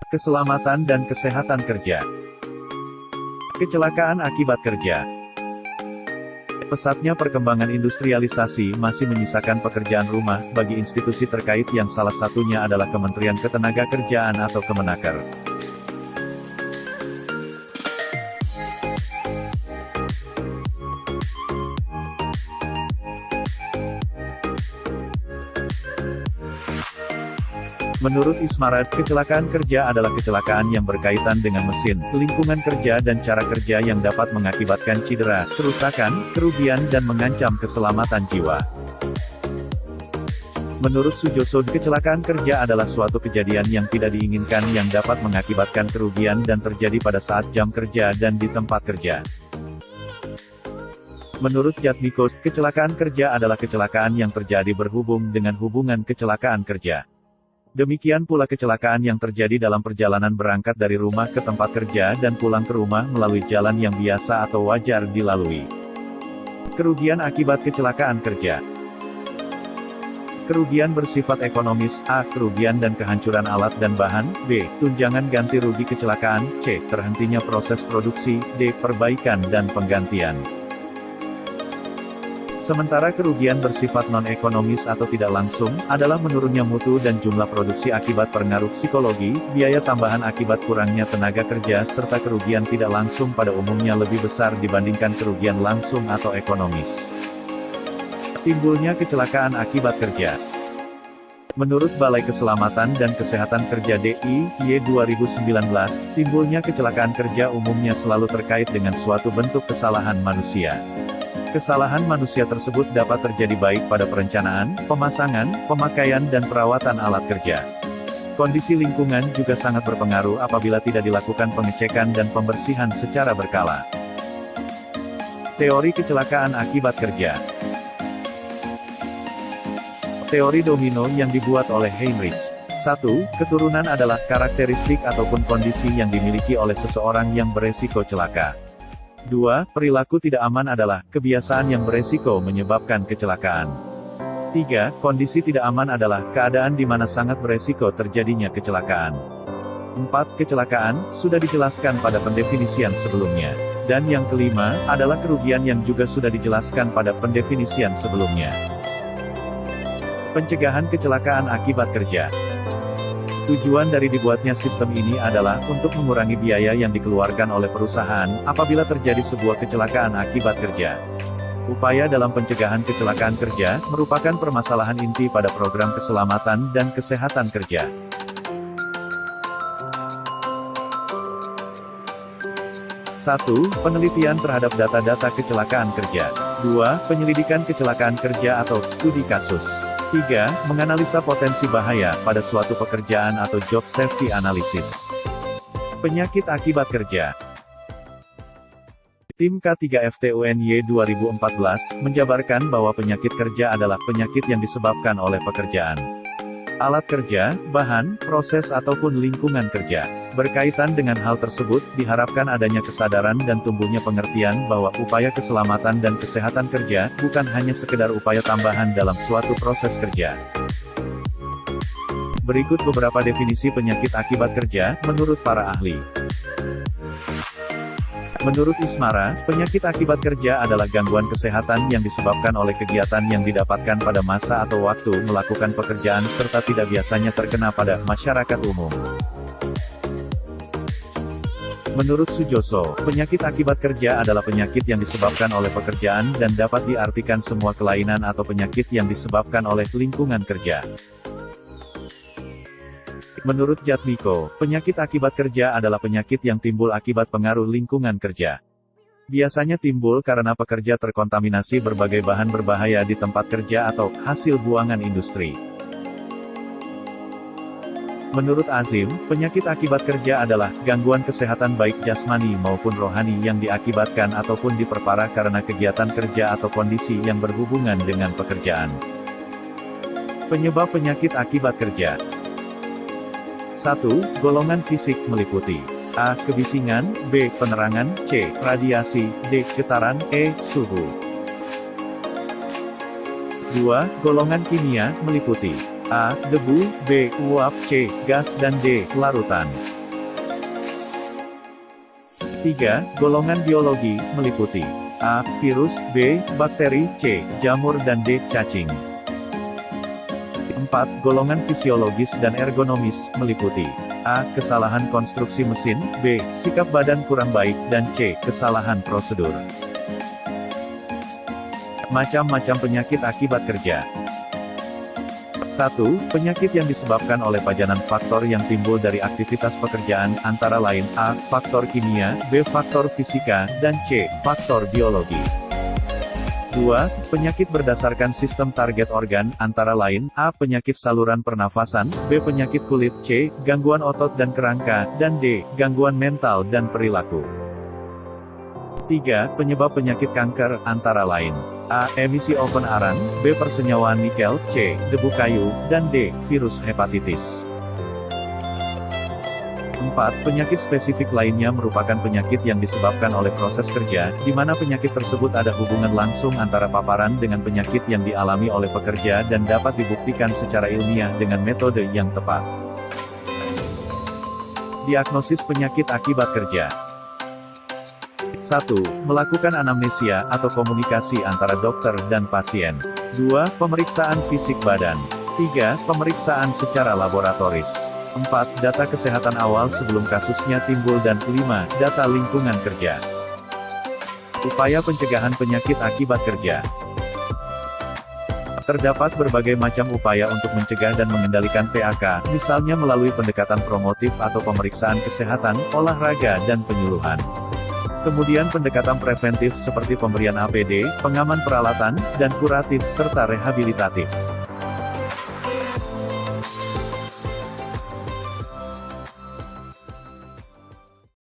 Keselamatan dan kesehatan kerja. Kecelakaan akibat kerja. Pesatnya perkembangan industrialisasi masih menyisakan pekerjaan rumah bagi institusi terkait yang salah satunya adalah Kementerian Ketenagakerjaan atau Kemenaker. Menurut Ismarat, kecelakaan kerja adalah kecelakaan yang berkaitan dengan mesin, lingkungan kerja dan cara kerja yang dapat mengakibatkan cedera, kerusakan, kerugian dan mengancam keselamatan jiwa. Menurut Sujoso, kecelakaan kerja adalah suatu kejadian yang tidak diinginkan yang dapat mengakibatkan kerugian dan terjadi pada saat jam kerja dan di tempat kerja. Menurut Jatmiko, kecelakaan kerja adalah kecelakaan yang terjadi berhubung dengan hubungan kecelakaan kerja. Demikian pula kecelakaan yang terjadi dalam perjalanan berangkat dari rumah ke tempat kerja dan pulang ke rumah melalui jalan yang biasa atau wajar dilalui. Kerugian akibat kecelakaan kerja. Kerugian bersifat ekonomis, A. Kerugian dan kehancuran alat dan bahan, B. Tunjangan ganti rugi kecelakaan, C. Terhentinya proses produksi, D. Perbaikan dan penggantian. Sementara kerugian bersifat non-ekonomis atau tidak langsung, adalah menurunnya mutu dan jumlah produksi akibat pengaruh psikologi, biaya tambahan akibat kurangnya tenaga kerja serta kerugian tidak langsung pada umumnya lebih besar dibandingkan kerugian langsung atau ekonomis. Timbulnya kecelakaan akibat kerja. Menurut Balai Keselamatan dan Kesehatan Kerja DIY 2019, timbulnya kecelakaan kerja umumnya selalu terkait dengan suatu bentuk kesalahan manusia. Kesalahan manusia tersebut dapat terjadi baik pada perencanaan, pemasangan, pemakaian dan perawatan alat kerja. Kondisi lingkungan juga sangat berpengaruh apabila tidak dilakukan pengecekan dan pembersihan secara berkala. Teori kecelakaan akibat kerja. Teori domino yang dibuat oleh Heinrich. 1. Keturunan adalah karakteristik ataupun kondisi yang dimiliki oleh seseorang yang beresiko celaka. 2. Perilaku tidak aman adalah kebiasaan yang beresiko menyebabkan kecelakaan. 3. Kondisi tidak aman adalah keadaan di mana sangat beresiko terjadinya kecelakaan. 4. Kecelakaan sudah dijelaskan pada pendefinisian sebelumnya. Dan yang kelima adalah kerugian yang juga sudah dijelaskan pada pendefinisian sebelumnya. Pencegahan kecelakaan akibat kerja. Tujuan dari dibuatnya sistem ini adalah untuk mengurangi biaya yang dikeluarkan oleh perusahaan apabila terjadi sebuah kecelakaan akibat kerja. Upaya dalam pencegahan kecelakaan kerja merupakan permasalahan inti pada program keselamatan dan kesehatan kerja. 1. Penelitian terhadap data-data kecelakaan kerja. 2. Penyelidikan kecelakaan kerja atau studi kasus. 3. Menganalisa potensi bahaya pada suatu pekerjaan atau job safety analysis. Penyakit akibat kerja. Tim K3FTUNY 2014 menjabarkan bahwa penyakit kerja adalah penyakit yang disebabkan oleh pekerjaan, alat kerja, bahan, proses ataupun lingkungan kerja. Berkaitan dengan hal tersebut, diharapkan adanya kesadaran dan tumbuhnya pengertian bahwa upaya keselamatan dan kesehatan kerja bukan hanya sekedar upaya tambahan dalam suatu proses kerja. Berikut beberapa definisi penyakit akibat kerja menurut para ahli. Menurut Ismara, penyakit akibat kerja adalah gangguan kesehatan yang disebabkan oleh kegiatan yang didapatkan pada masa atau waktu melakukan pekerjaan serta tidak biasanya terkena pada masyarakat umum. Menurut Sujoso, penyakit akibat kerja adalah penyakit yang disebabkan oleh pekerjaan dan dapat diartikan semua kelainan atau penyakit yang disebabkan oleh lingkungan kerja. Menurut Jatmiko, penyakit akibat kerja adalah penyakit yang timbul akibat pengaruh lingkungan kerja. Biasanya timbul karena pekerja terkontaminasi berbagai bahan berbahaya di tempat kerja atau hasil buangan industri. Menurut Azim, penyakit akibat kerja adalah gangguan kesehatan baik jasmani maupun rohani yang diakibatkan ataupun diperparah karena kegiatan kerja atau kondisi yang berhubungan dengan pekerjaan. Penyebab penyakit akibat kerja. 1. Golongan fisik meliputi A. Kebisingan, B. Penerangan, C. Radiasi, D. Getaran, E. Suhu. 2. Golongan kimia meliputi A. Debu, B. Uap, C. Gas dan D. Larutan. 3. Golongan biologi, meliputi A. Virus, B. Bakteri, C. Jamur dan D. Cacing. 4. Golongan fisiologis dan ergonomis, meliputi A. Kesalahan konstruksi mesin, B. Sikap badan kurang baik, dan C. Kesalahan prosedur. Macam-macam penyakit akibat kerja. 1. Penyakit yang disebabkan oleh pajanan faktor yang timbul dari aktivitas pekerjaan, antara lain A. Faktor kimia, B. Faktor fisika, dan C. Faktor biologi. 2. Penyakit berdasarkan sistem target organ, antara lain A. Penyakit saluran pernafasan, B. Penyakit kulit, C. Gangguan otot dan kerangka, dan D. Gangguan mental dan perilaku. 3. Penyebab penyakit kanker, antara lain A. Emisi oven aran, B. Persenyawaan nikel, C. Debu kayu, dan D. Virus hepatitis. 4. Penyakit spesifik lainnya merupakan penyakit yang disebabkan oleh proses kerja, di mana penyakit tersebut ada hubungan langsung antara paparan dengan penyakit yang dialami oleh pekerja dan dapat dibuktikan secara ilmiah dengan metode yang tepat. Diagnosis penyakit akibat kerja. 1. Melakukan anamnesia atau komunikasi antara dokter dan pasien. 2. Pemeriksaan fisik badan. 3. Pemeriksaan secara laboratoris. 4. Data kesehatan awal sebelum kasusnya timbul dan 5. Data lingkungan kerja. Upaya pencegahan penyakit akibat kerja. Terdapat berbagai macam upaya untuk mencegah dan mengendalikan PAK, misalnya melalui pendekatan promotif atau pemeriksaan kesehatan, olahraga dan penyuluhan. Kemudian pendekatan preventif seperti pemberian APD, pengaman peralatan, dan kuratif serta rehabilitatif.